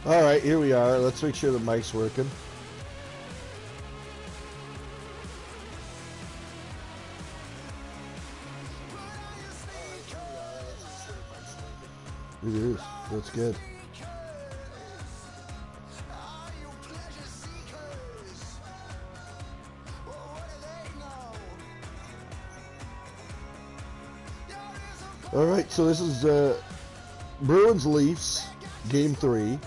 All right, here we are. Let's make sure the mic's working. It is. That's good. All right, so this is Bruins Leafs game 3.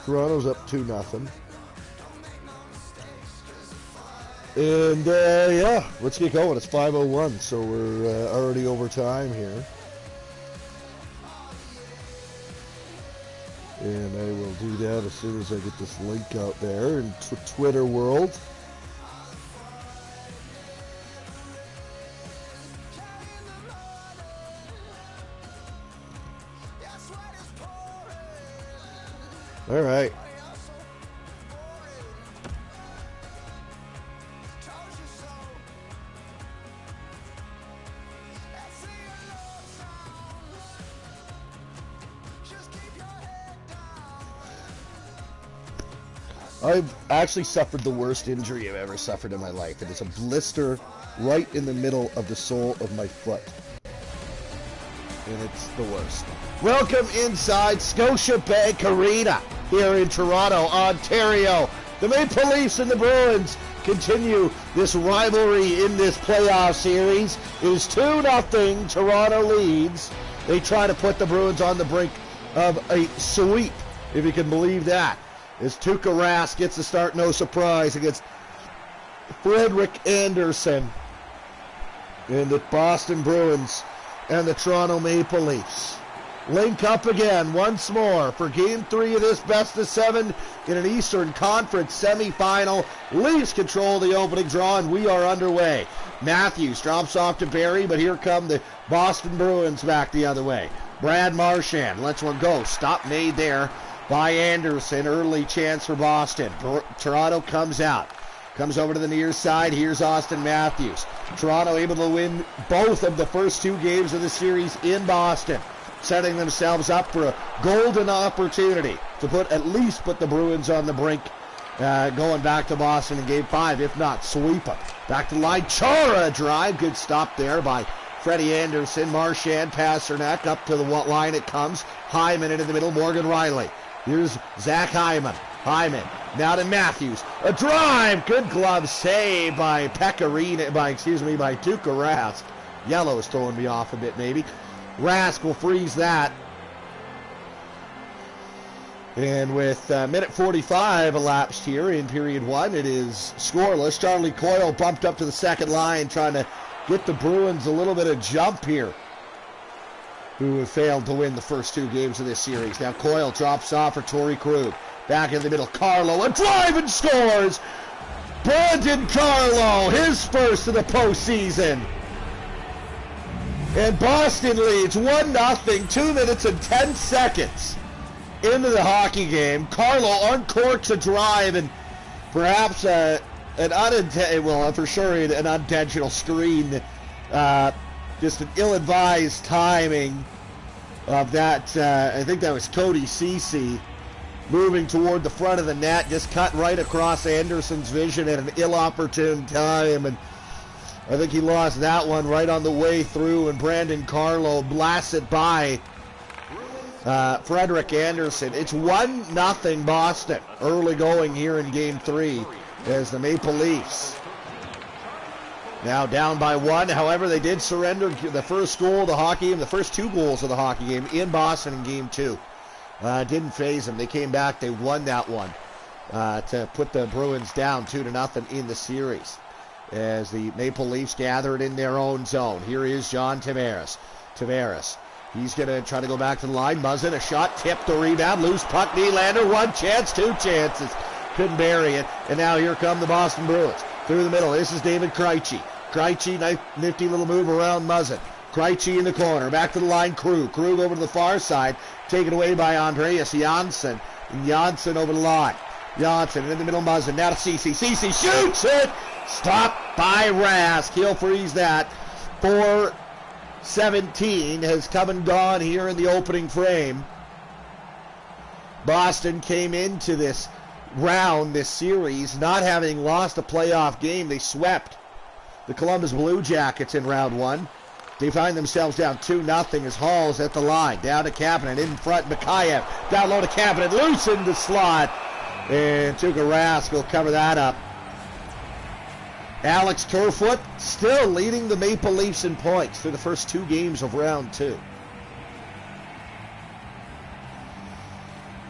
Toronto's up 2-0. And yeah, let's get going. It's 5:01, so we're already over time here. And I will do that as soon as I get this link out there in Twitter world. All right. I've actually suffered the worst injury I've ever suffered in my life. It is a blister right in the middle of the sole of my foot. And it's the worst. Welcome inside Scotiabank Arena here in Toronto, Ontario. The Maple Leafs and the Bruins continue this rivalry in this playoff series. It is 2-0. Toronto leads. They try to put the Bruins on the brink of a sweep, if you can believe that. As Tuukka Rask gets the start, no surprise, against Frederik Andersen in the Boston Bruins and the Toronto Maple Leafs. Link up again once more for Game 3 of this best-of-7 in an Eastern Conference semifinal. Leafs control the opening draw, and we are underway. Matthews drops off to Barrie, but here come the Boston Bruins back the other way. Brad Marchand lets one go. Stop made there by Anderson. Early chance for Boston. Toronto comes out. Comes over to the near side. Here's Austin Matthews. Toronto able to win both of the first 2 games of the series in Boston, setting themselves up for a golden opportunity to at least put the Bruins on the brink, going back to Boston in Game 5, if not sweep them. Back to the line. Chara drive. Good stop there by Freddie Anderson. Marchand, Pasternak. Up to the line it comes. Hyman into the middle. Morgan Riley. Here's Zach Hyman. Now to Matthews. A drive. Good glove save by Tuukka Rask. Yellow is throwing me off a bit, maybe. Rask will freeze that. And with minute 45 elapsed here in period 1, it is scoreless. Charlie Coyle bumped up to the second line, trying to get the Bruins a little bit of jump here, who have failed to win the first 2 games of this series. Now Coyle drops off for Torrey Krug. Back in the middle, Carlo, a drive and scores! Brandon Carlo, his first of the postseason. And Boston leads 1-0, 2 minutes and 10 seconds into the hockey game. Carlo uncorks a drive, and perhaps an unintentional screen. Just an ill-advised timing of that. I think that was Cody Ceci moving toward the front of the net, just cut right across Anderson's vision at an ill-opportune time, and I think he lost that one right on the way through, and Brandon Carlo blasted by Frederik Andersen. It's 1-0 Boston early going here in Game 3 as the Maple Leafs now down by 1. However, they did surrender the first goal of the hockey game, the first 2 goals of the hockey game in Boston in Game 2. Didn't phase them. They came back. They won that one to put the Bruins down 2-0 in the series as the Maple Leafs gathered in their own zone. Here is John Tavares. He's going to try to go back to the line. Muzzin, a shot, tipped, a rebound, loose puck, Nylander, 1 chance, 2 chances. Couldn't bury it. And now here come the Boston Bruins. Through the middle, this is David Krejci. Nifty little move around Muzzin. Krejci in the corner, back to the line, Krug over to the far side, taken away by Andreas Janssen. And Janssen over the line. Janssen in the middle, Muzzin, now to Ceci. Ceci shoots it! Stopped by Rask. He'll freeze that. 4:17 has come and gone here in the opening frame. Boston came into this round, this series, not having lost a playoff game. They swept the Columbus Blue Jackets in round one. They find themselves down 2-0 as Hall's at the line. Down to Kapanen, in front, Mikheyev. Down low to Kapanen, loose in the slot. And Tuukka Rask will cover that up. Alex Kerfoot still leading the Maple Leafs in points through the first 2 games of round 2.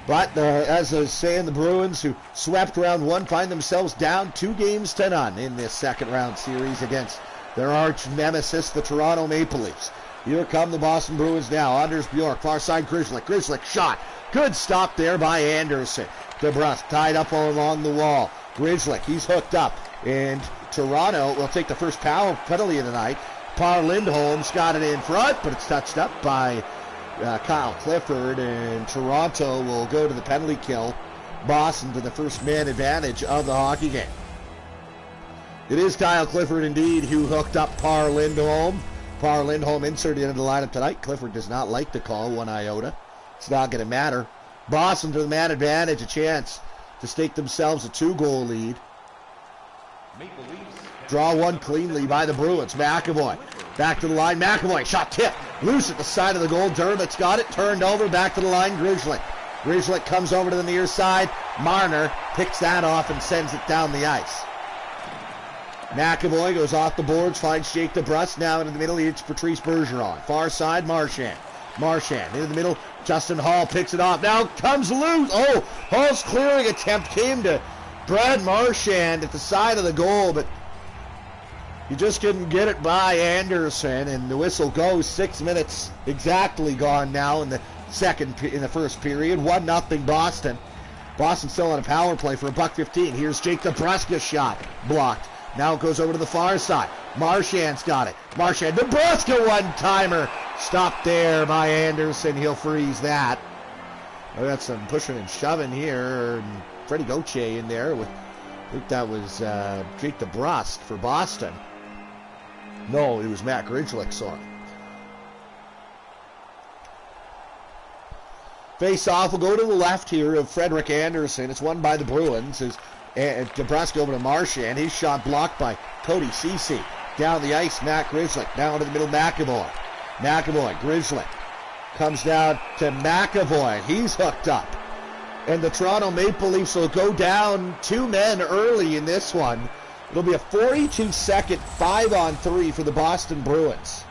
But as I was saying, the Bruins, who swept round 1, find themselves down 2-0 in this second round series against their arch nemesis, the Toronto Maple Leafs. Here come the Boston Bruins now. Anders Bjork, far side Grzelcyk. Grzelcyk shot. Good stop there by Anderson. DeBrusk tied up all along the wall. Grzelcyk, he's hooked up. And Toronto will take the first power penalty of the night. Par Lindholm's got it in front, but it's touched up by Kyle Clifford, and Toronto will go to the penalty kill. Boston to the first man advantage of the hockey game. It is Kyle Clifford indeed who hooked up Par Lindholm. Par Lindholm inserted into the lineup tonight. Clifford does not like the call, 1 iota. It's not going to matter. Boston to the man advantage, a chance to stake themselves a 2-goal lead. Draw one cleanly by the Bruins. McAvoy back to the line. McAvoy shot tip. Loose at the side of the goal. Dermott's got it. Turned over. Back to the line. Grzelcyk. Grzelcyk comes over to the near side. Marner picks that off and sends it down the ice. McAvoy goes off the boards. Finds Jake DeBrusk. Now into the middle. It's Patrice Bergeron. Far side. Marchand. Marchand into the middle. Justin Hall picks it off. Now comes loose. Oh, Hall's clearing attempt came to Brad Marchand at the side of the goal, but he just couldn't get it by Anderson, and the whistle goes. 6 minutes exactly gone now in the first period. 1-0 Boston. Boston still on a power play for $1:15. Here's Jake DeBrusk's shot blocked. Now it goes over to the far side. Marchand's got it. Marchand, DeBrusk one-timer. Stopped there by Anderson. He'll freeze that. We got some pushing and shoving here. And Freddie Gauthier in there with, I think that was Jake DeBrusk for Boston. No, it was Matt Grzelcyk, sorry. Face-off will go to the left here of Frederik Andersen. It's won by the Bruins. As DeBrusk over to Marchand. His shot blocked by Cody Ceci. Down the ice, Matt Grzelcyk. Down to the middle, McAvoy. McAvoy, Grzelcyk. Comes down to McAvoy. He's hooked up. And the Toronto Maple Leafs will go down 2 men early in this one. It'll be a 42-second 5-on-3 for the Boston Bruins.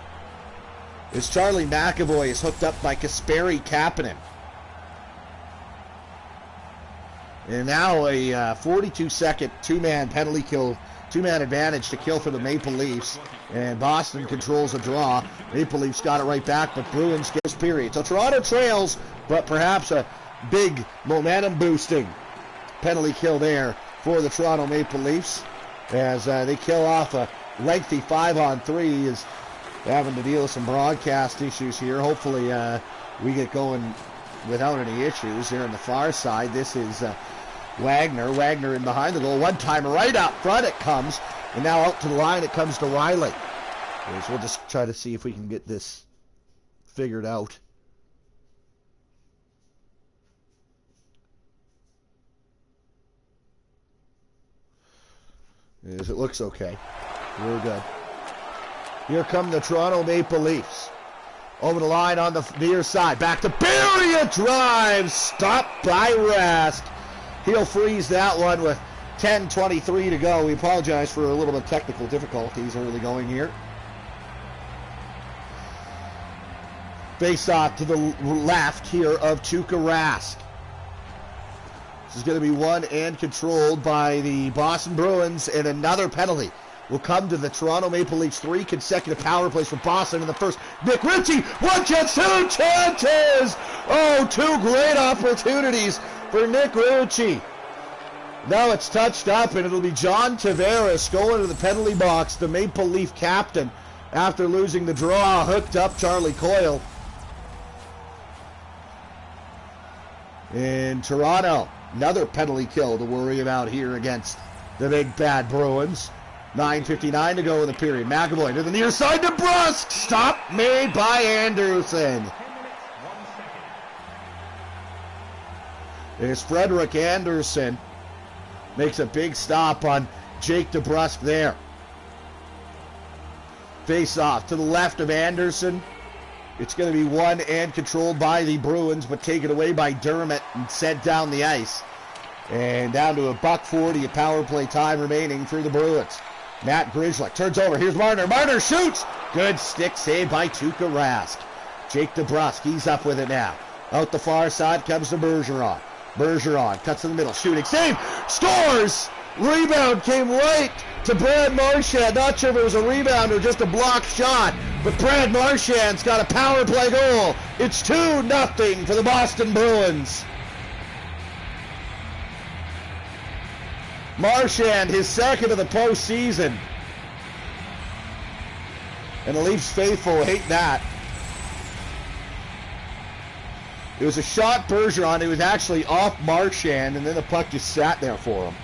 As Charlie McAvoy is hooked up by Kasperi Kapanen. And now a 42-second 2-man penalty kill, 2-man advantage to kill for the Maple Leafs. And Boston controls a draw. Maple Leafs got it right back, but Bruins gets period. So Toronto trails, but perhaps a big momentum-boosting penalty kill there for the Toronto Maple Leafs. As they kill off a lengthy 5-on-3, is having to deal with some broadcast issues here. Hopefully we get going without any issues here on the far side. This is Wagner. Wagner in behind the goal. One-timer right out front it comes. And now out to the line it comes to Riley. So we'll just try to see if we can get this figured out. As it looks okay. We're good. Here come the Toronto Maple Leafs. Over the line on the near side. Back to Barrie. A drive. Stopped by Rask. He'll freeze that one with 10:23 to go. We apologize for a little bit of technical difficulties early going here. Face off to the left here of Tuukka Rask. This is going to be won and controlled by the Boston Bruins, and another penalty will come to the Toronto Maple Leafs. 3 consecutive power plays for Boston in the first. Nick Ritchie, 1 chance, 2 chances! Oh, 2 great opportunities for Nick Ritchie. Now it's touched up, and it'll be John Tavares going to the penalty box, the Maple Leaf captain, after losing the draw. Hooked up Charlie Coyle. In Toronto, another penalty kill to worry about here against the big bad Bruins. 9:59 to go in the period. McAvoy to the near side to DeBrusk. Stop made by Anderson. Is Frederick Anderson. Makes a big stop on Jake DeBrusk there. Face off to the left of Anderson. It's going to be won and controlled by the Bruins, but taken away by Dermott and sent down the ice. And down to $1:40 of power play time remaining for the Bruins. Matt Grishlik turns over. Here's Marner. Marner shoots. Good stick save by Tuukka Rask. Jake DeBrusk, he's up with it now. Out the far side comes to Bergeron. Bergeron cuts in the middle. Shooting. Save. Scores. Rebound came right to Brad Marchand. Not sure if it was a rebound or just a blocked shot. But Brad Marchand's got a power play goal. It's 2-0 for the Boston Bruins. Marchand, his second of the postseason. And the Leafs faithful hate that. It was a shot Bergeron. It was actually off Marchand, and then the puck just sat there for him.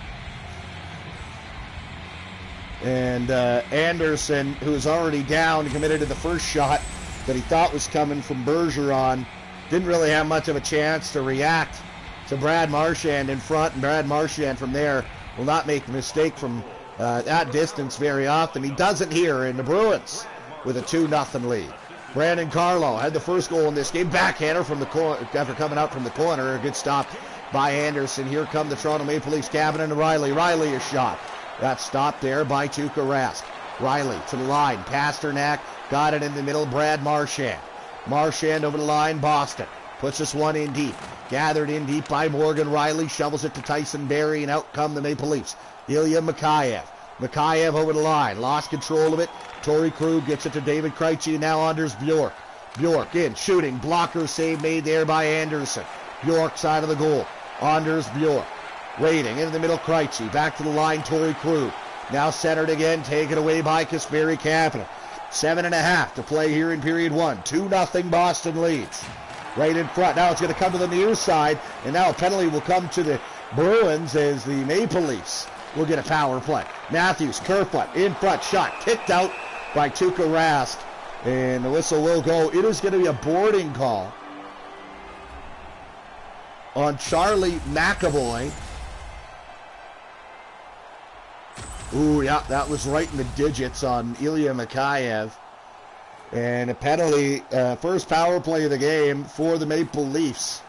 And Anderson, who was already down, committed to the first shot that he thought was coming from Bergeron. Didn't really have much of a chance to react to Brad Marchand in front, and Brad Marchand from there will not make the mistake from that distance very often. He doesn't here in the Bruins with a 2-0 lead. Brandon Carlo had the first goal in this game. Backhander from the corner after coming out from the corner. A good stop by Anderson. Here come the Toronto Maple Leafs. Kapanen to Riley. Riley a shot. That stopped there by Tuukka Rask. Riley to the line. Pasternak got it in the middle. Brad Marchand. Marchand over the line. Boston puts this one in deep. Gathered in deep by Morgan Riley. Shovels it to Tyson Barrie, and out come the Maple Leafs. Ilya Mikheyev. Mikheyev over the line. Lost control of it. Torrey Krug gets it to David Krejci, and now Anders Bjork. Bjork in, shooting. Blocker save made there by Anderson. Bjork side of the goal. Anders Bjork. Waiting into the middle, Krejci. Back to the line, Torrey Krug. Now centered again, taken away by Kasperi Kapanen. 7.5 to play here in period one. 2-0 Boston leads. Right in front. Now it's going to come to the near side, and now a penalty will come to the Bruins as the Maple Leafs will get a power play. Matthews, Kerfoot, in front, shot, kicked out by Tuukka Rask, and the whistle will go. It is going to be a boarding call on Charlie McAvoy. Ooh, yeah, that was right in the digits on Ilya Mikheyev. And a penalty, first power play of the game for the Maple Leafs.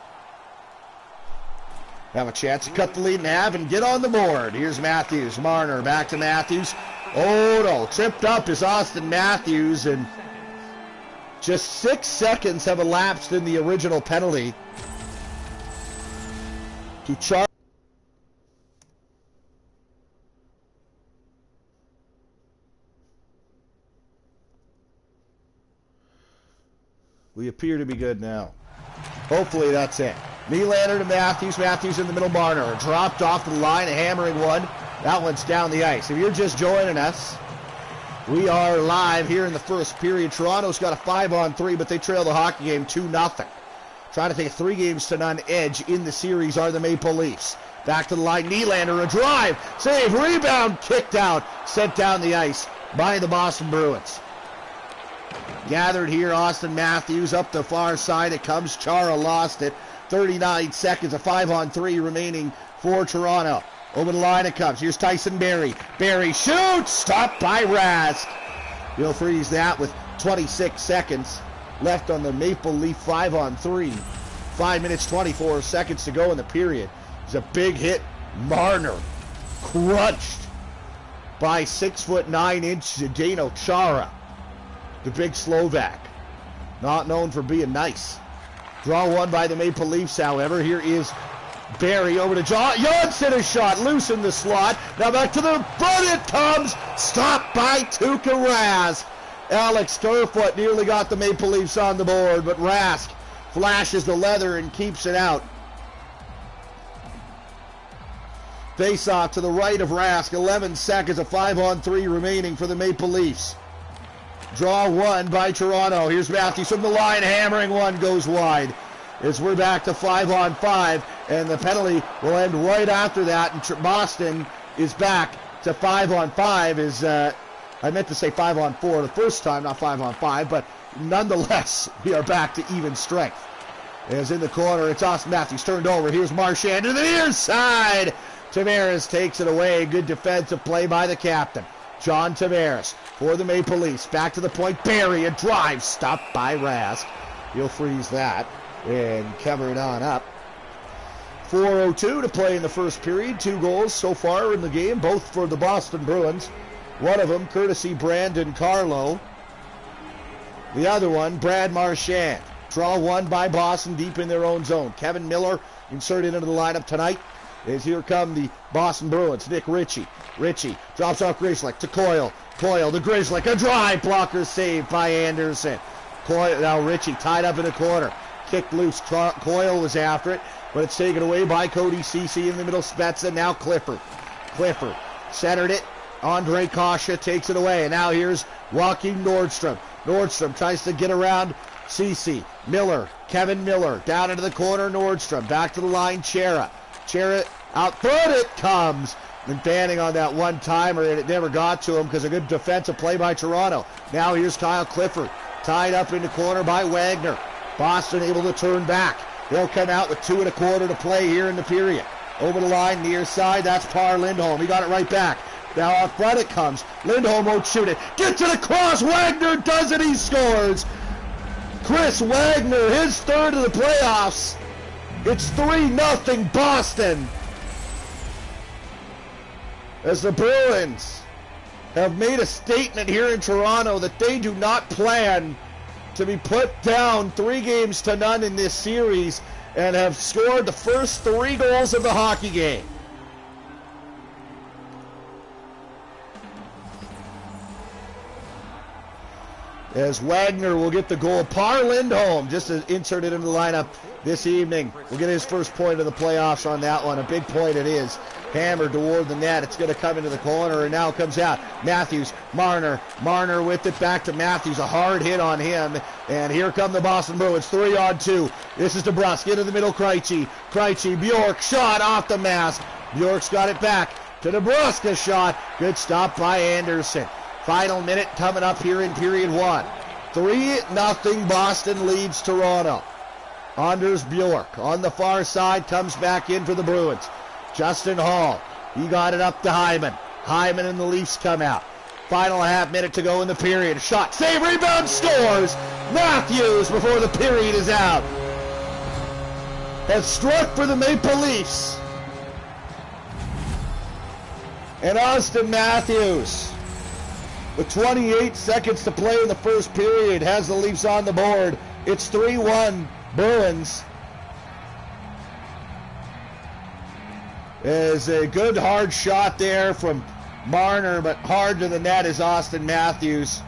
Have a chance to cut the lead in half and get on the board. Here's Matthews. Marner back to Matthews. Oh no, tripped up is Austin Matthews, and just 6 seconds have elapsed in the original penalty to Charlie. We appear to be good now. Hopefully that's it. Nylander to Matthews. Matthews in the middle. Marner dropped off the line, a hammering one. That one's down the ice. If you're just joining us, we are live here in the first period. Toronto's got a 5-on-3, but they trail the hockey game 2-0. Trying to take a 3-0 edge in the series are the Maple Leafs. Back to the line. Nylander, a drive. Save. Rebound. Kicked out. Sent down the ice by the Boston Bruins. Gathered here, Austin Matthews up the far side. It comes. Chara lost it. 39 seconds, a 5-on-3 remaining for Toronto. Over the line it comes. Here's Tyson Barrie. Barrie shoots. Stopped by Rask. He'll freeze that with 26 seconds left on the Maple Leaf 5-on-3. 5 minutes, 24 seconds to go in the period. It's a big hit. Marner crunched by 6'9" Zdeno Chara. The big Slovak. Not known for being nice. Draw one by the Maple Leafs, however. Here is Barrie over to Johnson, a shot. Loose in the slot. Now back to the front it comes. Stopped by Tuukka Rask. Alex Kerfoot nearly got the Maple Leafs on the board, but Rask flashes the leather and keeps it out. Face-off to the right of Rask. 11 seconds, a 5-on-3 remaining for the Maple Leafs. Draw one by Toronto. Here's Matthews from the line. Hammering one goes wide. As we're back to 5-on-5, and the penalty will end right after that. And Boston is back to 5-on-5. I meant to say 5-on-4 the first time, not 5-on-5, but nonetheless, we are back to even strength. Is in the corner. It's Austin Matthews turned over. Here's Marchand to the near side. Tavares takes it away. Good defensive play by the captain. John Tavares for the Maple Leafs. Back to the point. Barry, a drive. Stopped by Rask. He'll freeze that and cover it on up. 4:02 to play in the first period. 2 goals so far in the game, both for the Boston Bruins. One of them courtesy Brandon Carlo. The other one, Brad Marchand. Draw one by Boston deep in their own zone. Kevin Miller inserted into the lineup tonight. As here come the Boston Bruins. Nick Ritchie. Ritchie drops off Grzelcyk to Coyle. Coyle to Grzelcyk. A drive blocker saved by Anderson. Coyle, now Ritchie tied up in the corner. Kicked loose. Coyle was after it, but it's taken away by Cody Ceci in the middle. Spezza. Now Clifford. Clifford centered it. Andre Kasha takes it away. And now here's Joakim Nordstrom. Nordstrom tries to get around Ceci. Miller. Kevin Miller. Down into the corner. Nordstrom. Back to the line. Chera. Chera out front it comes. Been banning on that one-timer, and it never got to him because a good defensive play by Toronto. Now here's Kyle Clifford. Tied up in the corner by Wagner. Boston able to turn back. They'll come out with 2 1/4 to play here in the period. Over the line, near side, that's Par Lindholm. He got it right back. Now up front it comes. Lindholm won't shoot it. Gets to the cross. Wagner does it. He scores. Chris Wagner, his 3rd of the playoffs. It's 3-0 Boston. As the Bruins have made a statement here in Toronto that they do not plan to be put down 3-0 in this series and have scored the first 3 goals of the hockey game. As Wagner will get the goal. Par Lindholm just inserted into the lineup this evening. We'll get his first point of the playoffs on that one. A big point it is. Hammered toward the net. It's going to come into the corner, and now comes out. Matthews, Marner. Marner with it back to Matthews. A hard hit on him. And here come the Boston Bruins. 3-on-2. This is DeBrusk into the middle. Krejci. Krejci. Bjork. Shot off the mask. Bjork's got it back to DeBrusk. A shot. Good stop by Anderson. Final minute coming up here in period 1. 3-0 Boston leads Toronto. Anders Bjork on the far side comes back in for the Bruins. Justin Hall, he got it up to Hyman. Hyman and the Leafs come out. Final half minute to go in the period. Shot, save, rebound, scores! Matthews before the period is out. Has struck for the Maple Leafs. And Austin Matthews, with 28 seconds to play in the first period, has the Leafs on the board. It's 3-1 Bruins. Is a good hard shot there from Marner, but hard to the net is Austin Matthews,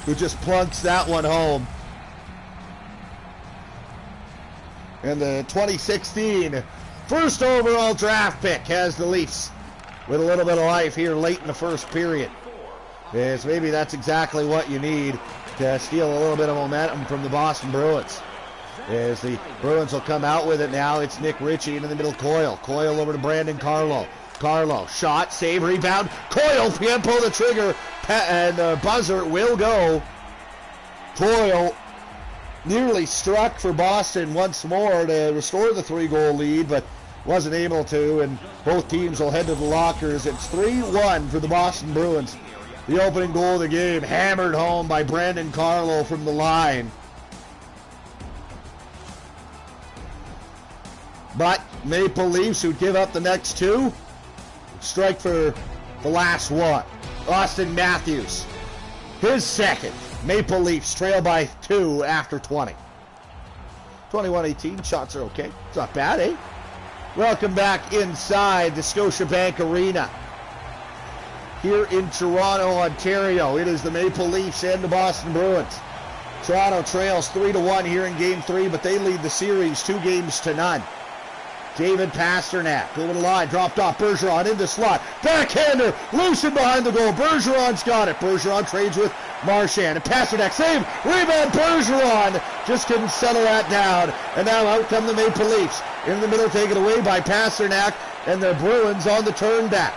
who just plunks that one home. And the 2016 first overall draft pick has the Leafs with a little bit of life here late in the first period. As maybe that's exactly what you need to steal a little bit of momentum from the Boston Bruins. As the Bruins will come out with it now, it's Nick Ritchie into the middle. Coyle. Coyle over to Brandon Carlo. Carlo, shot, save, rebound. Coyle can't pull the trigger, and the buzzer will go. Coyle nearly struck for Boston once more to restore the 3-goal lead, but wasn't able to, and both teams will head to the lockers. It's 3-1 for the Boston Bruins. The opening goal of the game, hammered home by Brandon Carlo from the line. But Maple Leafs, who give up the next 2, strike for the last one. Austin Matthews, his second. Maple Leafs trail by 2 after 20. 21-18, shots are okay. It's not bad, eh? Welcome back inside the Scotiabank Arena here in Toronto, Ontario. It is the Maple Leafs and the Boston Bruins. Toronto trails 3-1 here in Game 3, but they lead the series 2-0. David Pasternak over the line, dropped off. Bergeron in the slot. Backhander, loosened behind the goal. Bergeron's got it. Bergeron trades with Marchand. And Pasternak, save, rebound. Bergeron just couldn't settle that down. And now out come the Maple Leafs. In the middle, taken away by Pasternak, and the Bruins on the turn back.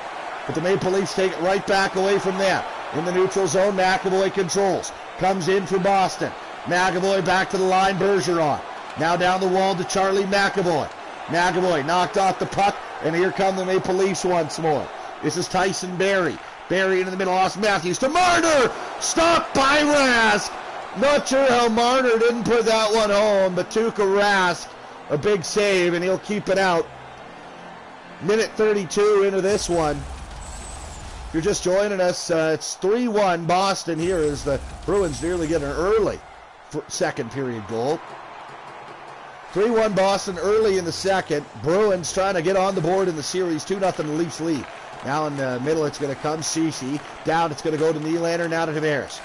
But the Maple Leafs take it right back away from them. In the neutral zone, McAvoy controls. comes in for Boston. McAvoy back to the line, Bergeron. Now down the wall to Charlie McAvoy. McAvoy knocked off the puck, and here come the Maple Leafs once more. This is Tyson Barrie. Barrie into the middle, Austin Matthews to Marner! Stopped by Rask! Not sure how Marner didn't put that one home, but Tuukka Rask, a big save, and he'll keep it out. Minute 32 into this one. If you're just joining us, it's 3-1 Boston here as the Bruins nearly get an early second period goal. 3-1 Boston early in the second. Bruins trying to get on the board in the series. 2-0 Leafs lead. Now in the middle it's going to come Ceci. Down it's going to go to Nylander, now to Tavares.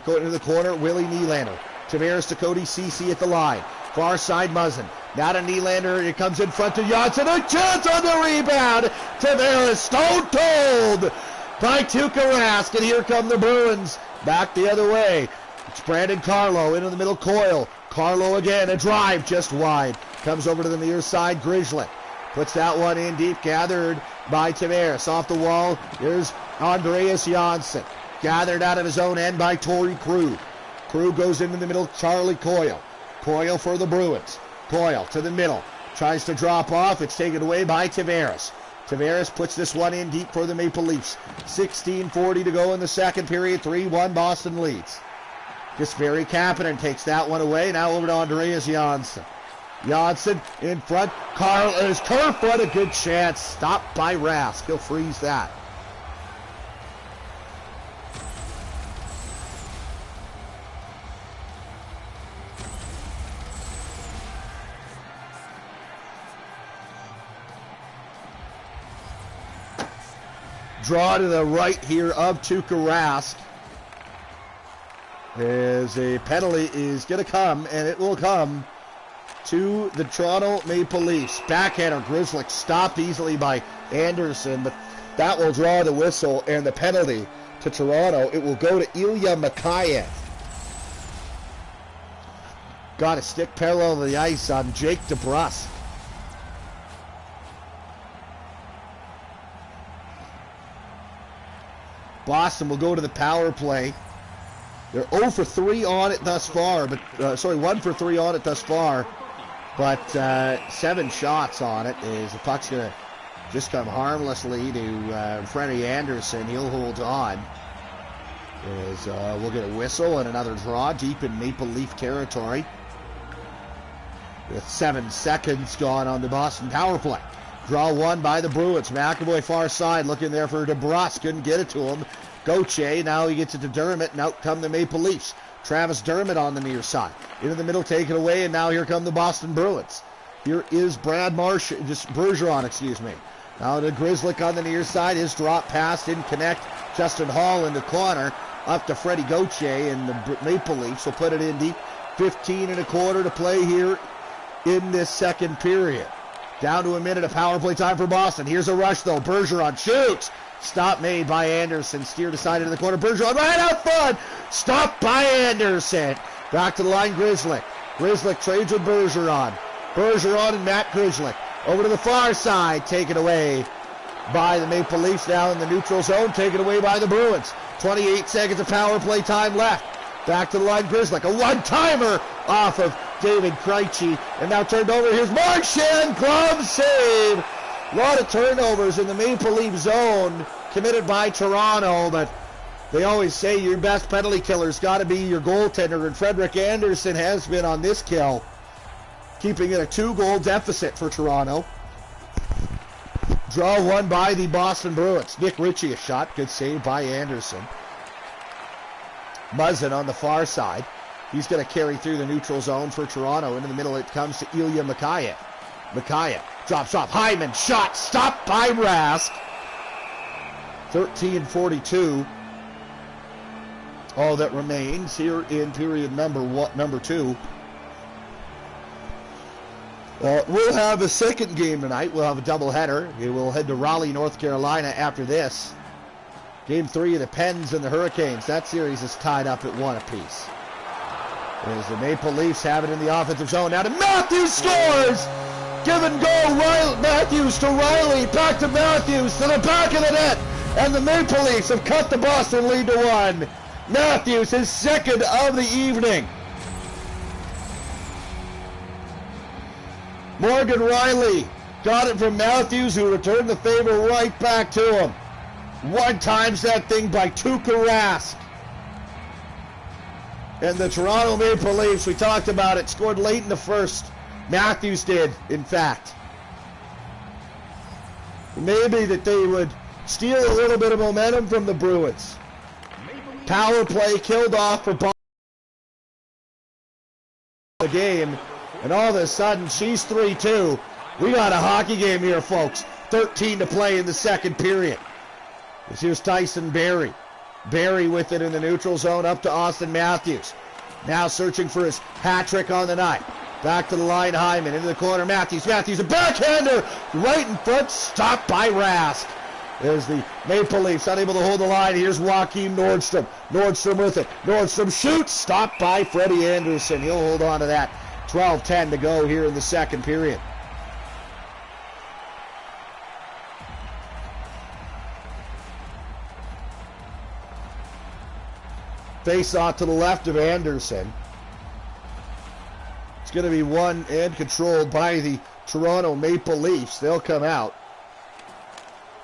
Go into the corner, Willie Nylander. Tavares to Cody Ceci at the line. Far side Muzzin. Now to Nylander. It comes in front to Janssen. A chance on the rebound. Tavares stone cold by Tuukka Rask. And here come the Bruins. Back the other way. It's Brandon Carlo into the middle coil. Carlo again. A drive just wide. Comes over to the near side. Grishlik puts that one in deep. Gathered by Tavares. Off the wall. Here's Andreas Janssen. Gathered out of his own end by Torrey Krug. Krug goes into the middle. Charlie Coyle. Coyle for the Bruins. Coyle to the middle. Tries to drop off. It's taken away by Tavares. Tavares puts this one in deep for the Maple Leafs. 16:40 to go in the second period. 3-1 Boston leads. Kasperi Kapanen takes that one away. Now over to Andreas Janssen. Janssen in front. Carl is turf. What a good chance. Stopped by Rask. He'll freeze that. Draw to the right here of Tuukka Rask. As a penalty is going to come, and it will come to the Toronto Maple Leafs. Backhander Grishlik stopped easily by Anderson, but that will draw the whistle and the penalty to Toronto. It will go to Ilya Mikheyev. Got a stick parallel to the ice on Jake DeBrusk. Boston will go to the power play. They're 0 for 3 on it thus far, but 1 for 3 on it thus far, but 7 shots on it. As the puck's going to just come harmlessly to Freddie Anderson. He'll hold on. As we'll get a whistle and another draw deep in Maple Leaf territory. With 7 seconds gone on the Boston power play. Draw one by the Bruins. McAvoy far side looking there for DeBrusk. Couldn't get it to him. Gauthier, now he gets it to Dermott, and out come the Maple Leafs. Travis Dermott on the near side. Into the middle, taken away, and now here come the Boston Bruins. Here is Bergeron. Now to Grishlik on the near side. His drop pass didn't connect. Justin Hall in the corner. Up to Freddie Gauthier, and the Maple Leafs will put it in deep. 15 and a quarter to play here in this second period. Down to a minute of power play time for Boston. Here's a rush, though. Bergeron shoots. Stop made by Anderson. Steered aside into the corner. Bergeron right out front. Stopped by Anderson. Back to the line, Grishlik. Grishlik trades with Bergeron. Bergeron and Matt Grishlik. Over to the far side. Taken away by the Maple Leafs now in the neutral zone. Taken away by the Bruins. 28 seconds of power play time left. Back to the line, Grishlik. A one-timer off of David Krejci. And now turned over. Here's Marchand. Glove save. A lot of turnovers in the Maple Leaf zone committed by Toronto, but they always say your best penalty killer's got to be your goaltender, and Frederik Andersen has been on this kill, keeping it a 2-goal deficit for Toronto. Draw one by the Boston Bruins. Nick Ritchie a shot. Good save by Anderson. Muzzin on the far side. He's going to carry through the neutral zone for Toronto. Into the middle it comes to Ilya Mikheyev. Mikheyev drops off. Hyman shot. Stopped by Rask. 13:42. All that remains here in period number 2. We'll have a second game tonight. We'll have a doubleheader. We'll head to Raleigh, North Carolina after this. Game 3 of the Pens and the Hurricanes. That series is tied up at 1 apiece. As the Maple Leafs have it in the offensive zone. Now to Matthews, scores! Give and go, Matthews to Riley, back to Matthews, to the back of the net. And the Maple Leafs have cut the Boston lead to 1. Matthews, his second of the evening. Morgan Riley got it from Matthews, who returned the favor right back to him. One times that thing by Tuukka Rask. And the Toronto Maple Leafs, we talked about it, scored late in the first. Matthews did, in fact. Maybe that they would steal a little bit of momentum from the Bruins. Power play killed off for the game. And all of a sudden, she's 3-2. We got a hockey game here, folks. 13 to play in the second period. Here's Tyson Barrie. Barrie with it in the neutral zone up to Austin Matthews. Now searching for his hat trick on the night. Back to the line, Hyman into the corner. Matthews, a backhander right in front, stopped by Rask. There's the Maple Leafs unable to hold the line. Here's Joakim Nordstrom. Nordstrom with it. Nordstrom shoots, stopped by Freddie Anderson. He'll hold on to that. 12-10 to go here in the second period. Face off to the left of Anderson. It's going to be won and controlled by the Toronto Maple Leafs. They'll come out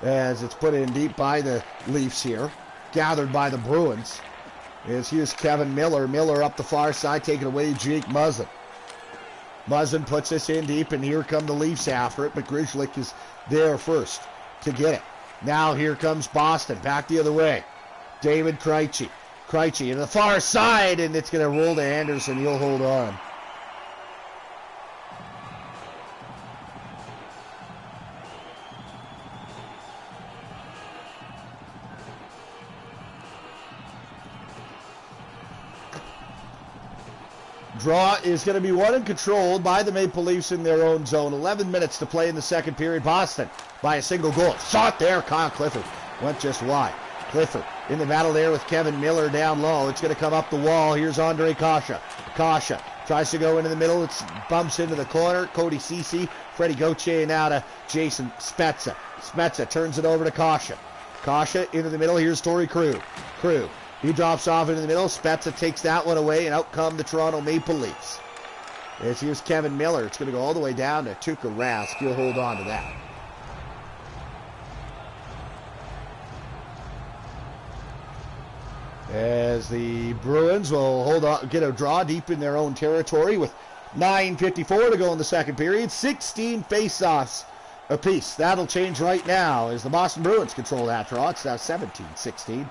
as it's put in deep by the Leafs here. Gathered by the Bruins. As here's Kevin Miller. Miller up the far side, taking away Jake Muzzin. Muzzin puts this in deep, and here come the Leafs after it, but Grishlik is there first to get it. Now here comes Boston, back the other way. David Krejci. Krejci to the far side, and it's going to roll to Anderson. He'll hold on. Draw is going to be won and controlled by the Maple Leafs in their own zone. 11 minutes to play in the second period. Boston by a single goal. Shot there. Kyle Clifford went just wide. Clifford in the battle there with Kevin Miller down low. It's going to come up the wall. Here's Andre Kasha. Kasha tries to go into the middle. It bumps into the corner. Cody Ceci. Freddie Gauthier now to Jason Spezza. Spezza turns it over to Kasha. Kasha into the middle. Here's Torrey Krug. Krug. He drops off into the middle. Spezza takes that one away, and out come the Toronto Maple Leafs. As here's Kevin Miller. It's going to go all the way down to Tuukka Rask. He'll hold on to that. As the Bruins will hold on, get a draw deep in their own territory with 9:54 to go in the second period. 16 face-offs apiece. That'll change right now as the Boston Bruins control that draw. It's now 17-16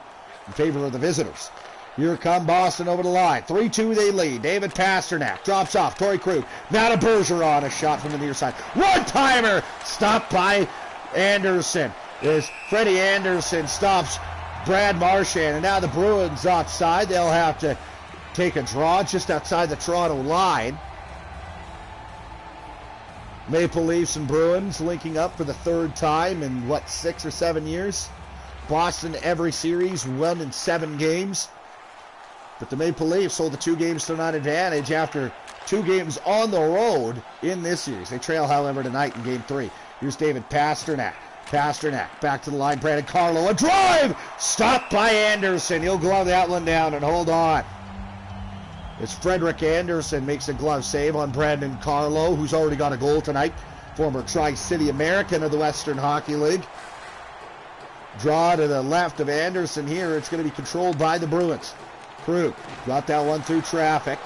in favor of the visitors. Here come Boston over the line. 3-2 they lead. David Pasternak drops off. Torrey Krug. Now to Bergeron. A shot from the near side. One-timer stopped by Anderson. As Freddie Anderson stops Brad Marchand. And now the Bruins offside. They'll have to take a draw just outside the Toronto line. Maple Leafs and Bruins linking up for the third time in, 6 or 7 years? Boston every series, won in 7 games. But the Maple Leafs hold the 2 games to none advantage after 2 games on the road in this series. They trail, however, tonight in Game 3. Here's David Pasternak. Pasternak back to the line. Brandon Carlo. A drive! Stopped by Anderson. He'll glove that one down and hold on. As Frederik Anderson makes a glove save on Brandon Carlo, who's already got a goal tonight. Former Tri-City American of the Western Hockey League. Draw to the left of Anderson here. It's going to be controlled by the Bruins. Krug got that one through traffic.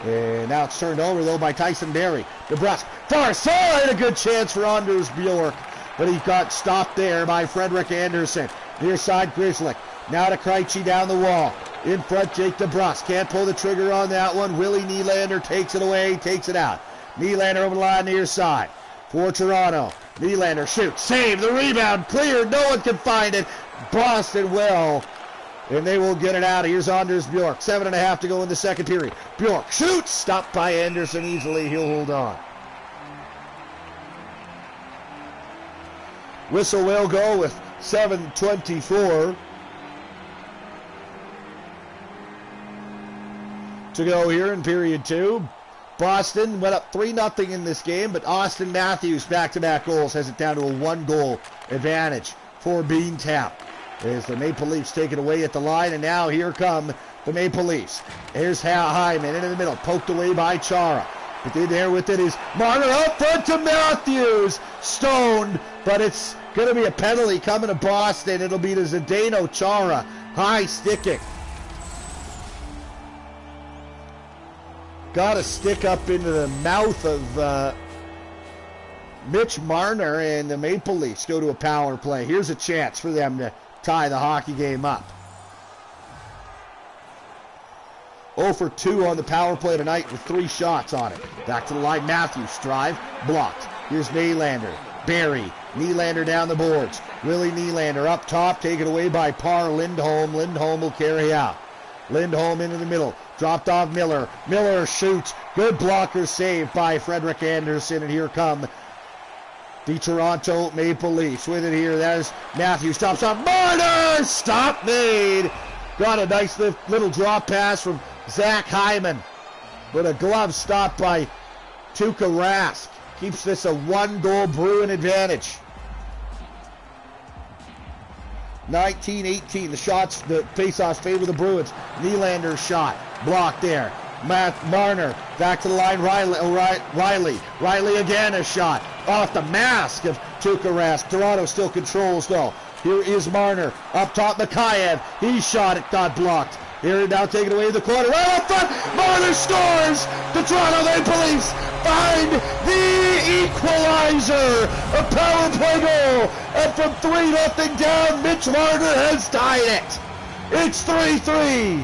And now it's turned over, though, by Tyson Barrie. DeBrusque, far side, a good chance for Anders Bjork. But he got stopped there by Frederik Anderson. Near side, Grishlik. Now to Krejci down the wall. In front, Jake DeBrusque. Can't pull the trigger on that one. Willie Nylander takes it away, takes it out. Nylander over the line near side. For Toronto. Nylander shoots, save, the rebound, cleared, no one can find it. Boston will, and they will get it out. Here's Anders Bjork, 7.5 to go in the second period. Bjork shoots, stopped by Anderson easily, he'll hold on. Whistle will go with 7:24 to go here in period 2. Boston went up 3-0 in this game, but Austin Matthews back-to-back goals has it down to a 1-goal advantage for Beantown. As the Maple Leafs take it away at the line, and now here come the Maple Leafs. Here's Hyman into the middle, poked away by Chara. But in there with it is Marner up front to Matthews. Stoned, but it's going to be a penalty coming to Boston. It'll be to Zdeno Chara. High sticking. Got a stick up into the mouth of Mitch Marner, and the Maple Leafs go to a power play. Here's a chance for them to tie the hockey game up. 0 for 2 on the power play tonight with 3 shots on it. Back to the line, Matthews, drive, blocked. Here's Nylander, Barry, Nylander down the boards. Willie Nylander up top, taken away by Parr Lindholm. Lindholm will carry out. Lindholm into the middle, dropped off Miller. Miller shoots, good blocker save by Frederick Anderson, and here come the Toronto Maple Leafs with it here. There's Matthews, stops on Marner, stop made. Got a nice little drop pass from Zach Hyman, but a glove stop by Tuukka Rask. Keeps this a 1-goal Bruin advantage. 19-18, the face-offs favor the Bruins. Nylander's shot, blocked there. Marner, back to the line, Riley again a shot. Off the mask of Tuukka Rask. Toronto still controls though. Here is Marner, up top Mikheyev. He shot it, got blocked. Here now taken away in the corner, right up front. Marner scores. The Toronto Maple Leafs find the equalizer. A power play goal. And from 3-0 down, Mitch Marner has tied it. It's 3-3.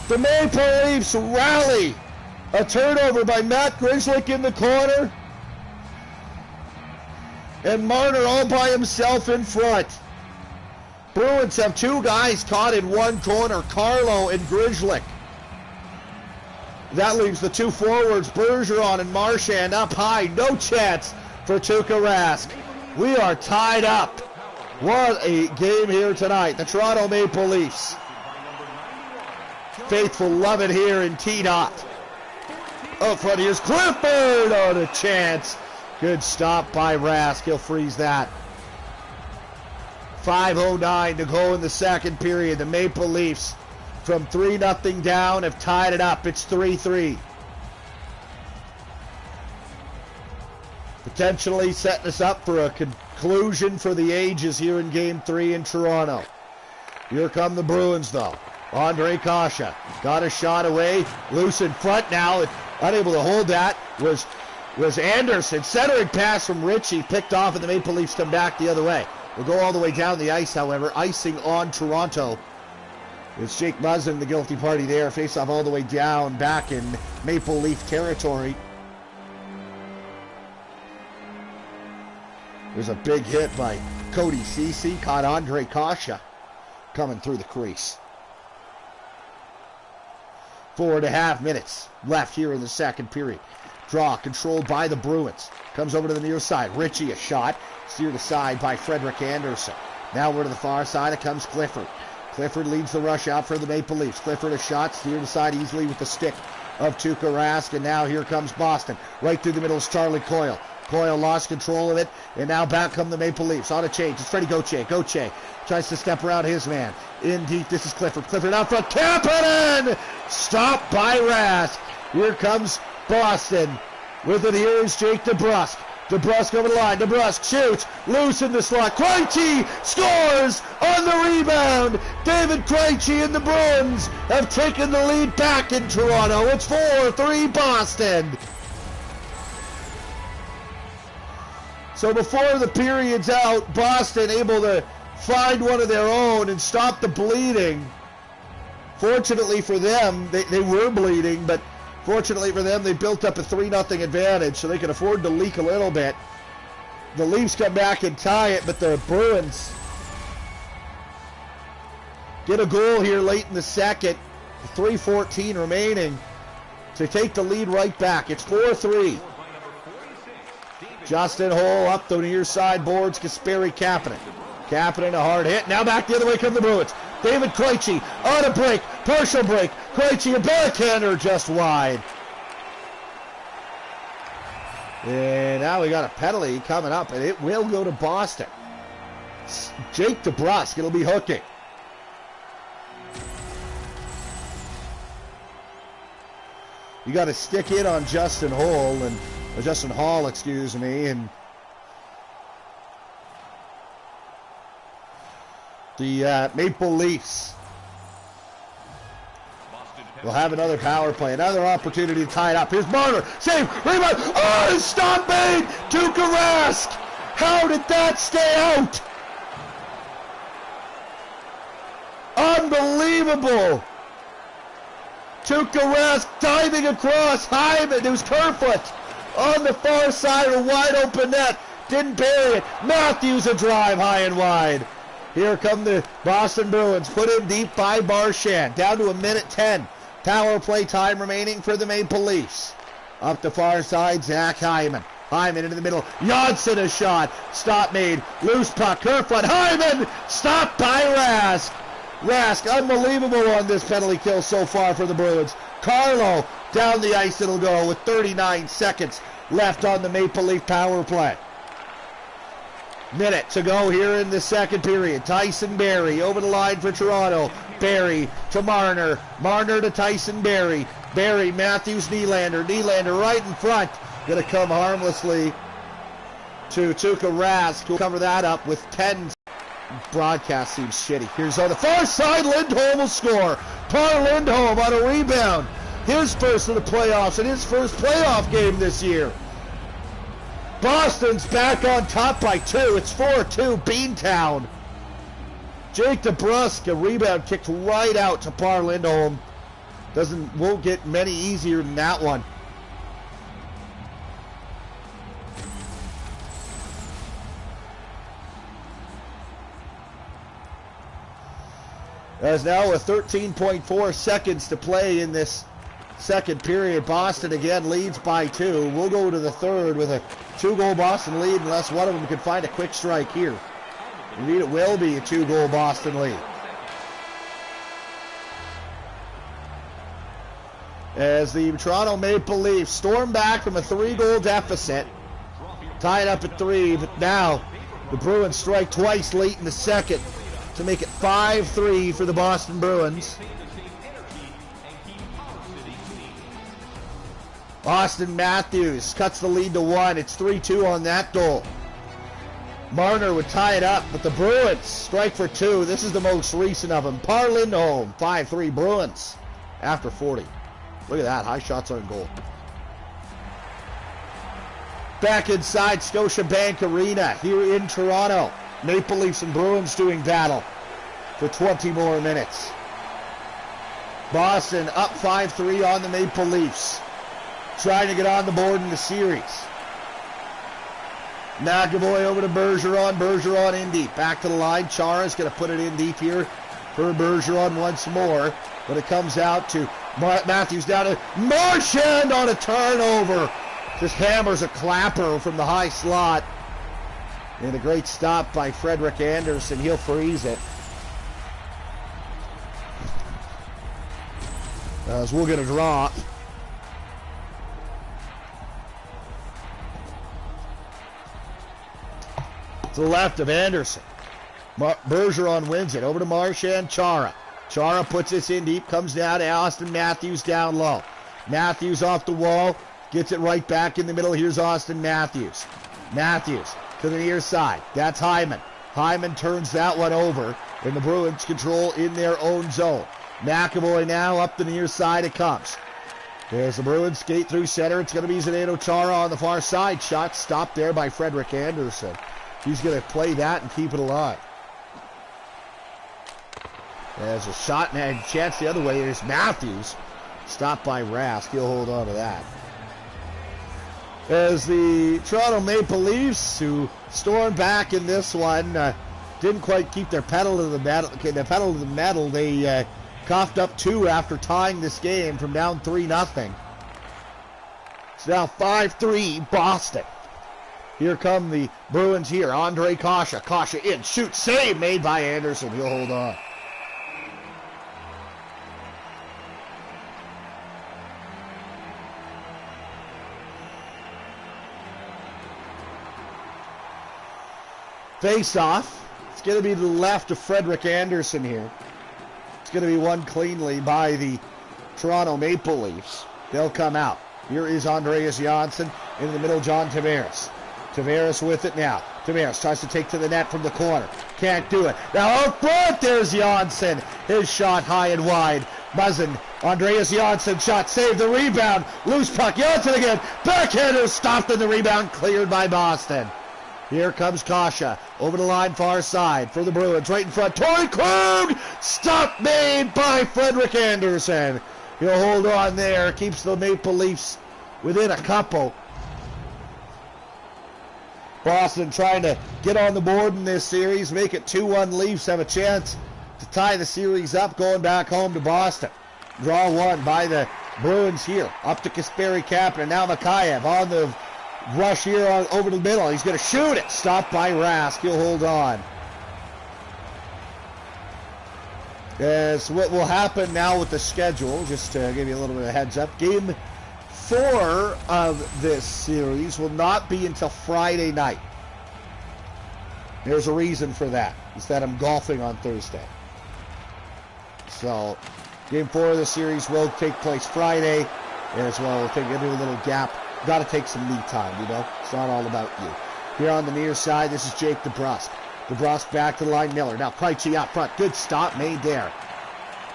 The Maple Leafs rally. A turnover by Matt Grzelcyk in the corner. And Marner all by himself in front. Bruins have 2 guys caught in one corner, Carlo and Grzelcyk. That leaves the 2 forwards, Bergeron and Marchand, up high. No chance for Tuukka Rask. We are tied up. What a game here tonight. The Toronto Maple Leafs. Faithful love it here in T-Dot. Up front, here's Clifford on a chance. Good stop by Rask. He'll freeze that. 5:09 to go in the second period. The Maple Leafs from 3-0 down have tied it up. It's 3-3. Potentially setting us up for a conclusion for the ages here in Game 3 in Toronto. Here come the Bruins though. Andre Kasha got a shot away. Loose in front now. Unable to hold that was Anderson. Centering pass from Ritchie, picked off, and the Maple Leafs come back the other way. We'll go all the way down the ice, however. Icing on Toronto. It's Jake Muzzin, the guilty party there. Face off all the way down, back in Maple Leaf territory. There's a big hit by Cody Ceci. Caught Andre Kasha coming through the crease. 4.5 minutes left here in the second period. Draw controlled by the Bruins. Comes over to the near side. Ritchie a shot. Steered aside by Frederick Anderson. Now we're to the far side. It comes Clifford. Clifford leads the rush out for the Maple Leafs. Clifford a shot. Steered aside easily with the stick of Tuukka Rask. And now here comes Boston. Right through the middle is Charlie Coyle. Coyle lost control of it. And now back come the Maple Leafs. On a change. It's Freddie Gauthier. Gauthier tries to step around his man. In deep. This is Clifford. Clifford out front. Kapanen! Stopped by Rask. Here comes Boston. With it here is Jake DeBrusk. DeBrusk over the line. DeBrusk shoots. Loose in the slot. Krejci scores on the rebound. David Krejci and the Bruins have taken the lead back in Toronto. It's 4-3 Boston. So before the period's out, Boston able to find one of their own and stop the bleeding. Fortunately for them, they were bleeding, but fortunately for them, they built up a 3-0 advantage, so they can afford to leak a little bit. The Leafs come back and tie it, but the Bruins get a goal here late in the second, 3:14 remaining, to take the lead right back. It's 4-3. Justin Holl up the near side boards, Kasperi Kapanen. Kapanen a hard hit. Now back the other way come the Bruins. David Krejci on a break, partial break. Krejci a backhander just wide. And now we got a penalty coming up, and it will go to Boston. Jake DeBrusk, it'll be hooking. You got to stick in on Justin Hall, excuse me, and the Maple Leafs will have another power play, another opportunity to tie it up. Here's Marner, save, rebound, oh, stop made, Tuukka Rask. How did that stay out? Unbelievable. Tuukka Rask diving across. Hyman, it was Kerfoot on the far side of a wide open net. Didn't bury it. Matthews a drive high and wide. Here come the Boston Bruins. Put in deep by Marchand. Down to 1:10. Power play time remaining for the Maple Leafs. Up the far side, Zach Hyman. Hyman into the middle. Janssen a shot. Stop made. Loose puck. Kerfoot. Hyman. Stopped by Rask. Rask, unbelievable on this penalty kill so far for the Bruins. Carlo, down the ice it'll go with 39 seconds left on the Maple Leaf power play. Minute to go here in the second period. Tyson Barrie over the line for Toronto. Barrie to Marner. Marner to Tyson Barrie. Barrie, Matthews, Nylander. Nylander right in front. Going to come harmlessly to Tuukka Rask. Who'll cover that up with 10. Broadcast seems shitty. Here's on the far side. Lindholm will score. Par Lindholm on a rebound. His first of the playoffs and his first playoff game this year. Boston's back on top by 2. It's 4-2 Beantown. Jake DeBrusk, a rebound kicked right out to Par Lindholm. Won't get many easier than that one. There's now with 13.4 seconds to play in this second period. Boston again leads by 2. We'll go to the third with a 2-goal Boston lead unless one of them can find a quick strike here. Indeed, it will be a 2-goal Boston lead. As the Toronto Maple Leafs storm back from a 3-goal deficit, tied up at 3, but now the Bruins strike twice late in the second to make it 5-3 for the Boston Bruins. Austin Matthews cuts the lead to 1. It's 3-2 on that goal. Marner would tie it up, but the Bruins strike for 2. This is the most recent of them. Par Lindholm, 5-3 Bruins after 40. Look at that, high shots on goal. Back inside Scotiabank Arena here in Toronto. Maple Leafs and Bruins doing battle for 20 more minutes. Boston up 5-3 on the Maple Leafs. Trying to get on the board in the series. McAvoy over to Bergeron. Bergeron in deep. Back to the line. Chara's going to put it in deep here for Bergeron once more. But it comes out to Matthews down to Marchand on a turnover. Just hammers a clapper from the high slot. And a great stop by Frederick Anderson. He'll freeze it. As we'll get a draw. To the left of Anderson. Bergeron wins it. Over to Marchand. Chara. Chara puts this in deep. Comes down to Austin Matthews down low. Matthews off the wall. Gets it right back in the middle. Here's Austin Matthews. Matthews to the near side. That's Hyman. Hyman turns that one over. And the Bruins control in their own zone. McAvoy now up the near side. It comes. There's the Bruins skate through center. It's going to be Zdeno Chara on the far side. Shot stopped there by Frederick Anderson. He's going to play that and keep it alive. There's a shot and a chance the other way. There's Matthews. Stopped by Rask. He'll hold on to that. As the Toronto Maple Leafs, who stormed back in this one, didn't quite keep their pedal to the metal. They coughed up 2 after tying this game from down 3-0. It's now 5-3 Boston. Here come the Bruins here. Andre Kasha. Kasha in. Shoot. Save made by Anderson. He'll hold on. Face-off. It's going to be to the left of Frederick Anderson here. It's going to be won cleanly by the Toronto Maple Leafs. They'll come out. Here is Andreas Janssen. In the middle, John Tavares. Tavares with it now. Tavares tries to take to the net from the corner. Can't do it. Now out front, there's Janssen. His shot high and wide. Muzzin. Andreas Janssen shot. Saved the rebound. Loose puck. Janssen again. Backhander stopped in the rebound. Cleared by Boston. Here comes Kasha. Over the line, far side for the Bruins. Right in front. Torrey Krug. Stop made by Frederick Anderson. He'll hold on there. Keeps the Maple Leafs within a couple. Boston trying to get on the board in this series. Make it 2-1 Leafs. Have a chance to tie the series up going back home to Boston. Draw one by the Bruins here. Up to Kasperi Kapanen. Now Mikheyev on the rush here over the middle. He's going to shoot it. Stopped by Rask. He'll hold on. So what will happen now with the schedule, just to give you a little bit of a heads up, Game 4 of this series will not be until Friday night. There's a reason for that. Is that I'm golfing on Thursday. So, Game 4 of the series will take place Friday as well. We'll take a little gap. Got to take some me time, you know. It's not all about you. Here on the near side, this is Jake DeBrusk. DeBrusk back to the line. Miller. Now Krejci out front. Good stop made there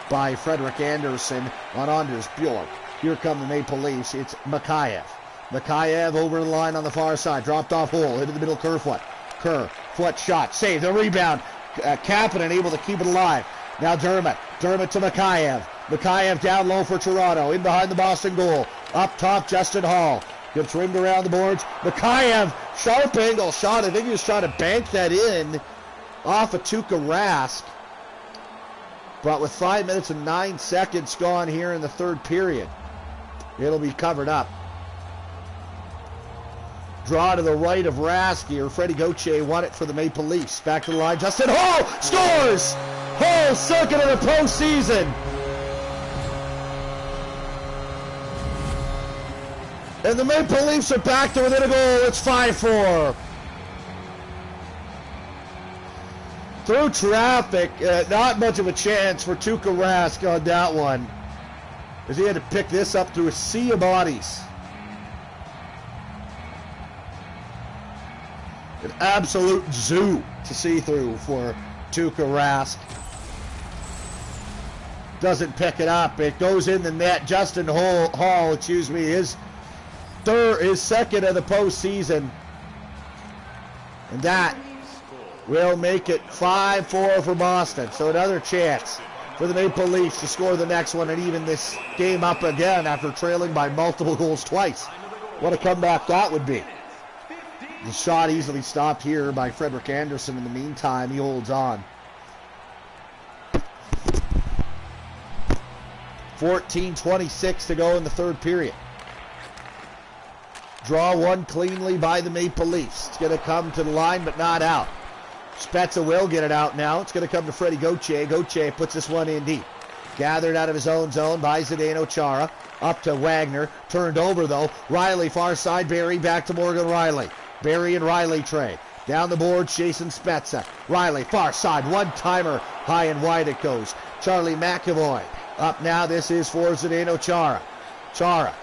by Frederick Anderson on Anders Bjork. Here come the Maple Leafs. It's Mikheyev. Mikheyev over the line on the far side. Dropped off hole. Into the middle, Kerfoot. Foot shot. Save the rebound. Kapanen able to keep it alive. Now Dermott. Dermott to Mikheyev. Mikheyev down low for Toronto. In behind the Boston goal. Up top, Justin Hall. Gets rimmed around the boards. Mikheyev. Sharp angle shot. I think he was trying to bank that in off of Tuukka Rask. But with 5 minutes and 9 seconds gone here in the third period, it'll be covered up. Draw to the right of Rask here. Freddie Gauthier won it for the Maple Leafs. Back to the line. Justin Hall scores! Hall second of the postseason. And the Maple Leafs are back to within a goal. It's 5-4. Through traffic, not much of a chance for Tuukka Rask on that one, as he had to pick this up through a sea of bodies. An absolute zoo to see through for Tuukka Rask. Doesn't pick it up. It goes in the net. Justin Hall, his second of the postseason. And that will make it 5-4 for Boston. So another chance for the Maple Leafs to score the next one and even this game up again after trailing by multiple goals twice. What a comeback that would be. The shot easily stopped here by Frederick Anderson. In the meantime, he holds on. 14:26 to go in the third period. Draw one cleanly by the Maple Leafs. It's going to come to the line, but not out. Spezza will get it out now. It's going to come to Freddie Gauthier. Gauthier puts this one in deep. Gathered out of his own zone by Zdeno Chara. Up to Wagner. Turned over, though. Riley, far side. Barry back to Morgan Riley. Barry and Riley trade. Down the board, Jason Spezza. Riley, far side. One-timer. High and wide it goes. Charlie McAvoy. Up now, this is for Zdeno Chara. Chara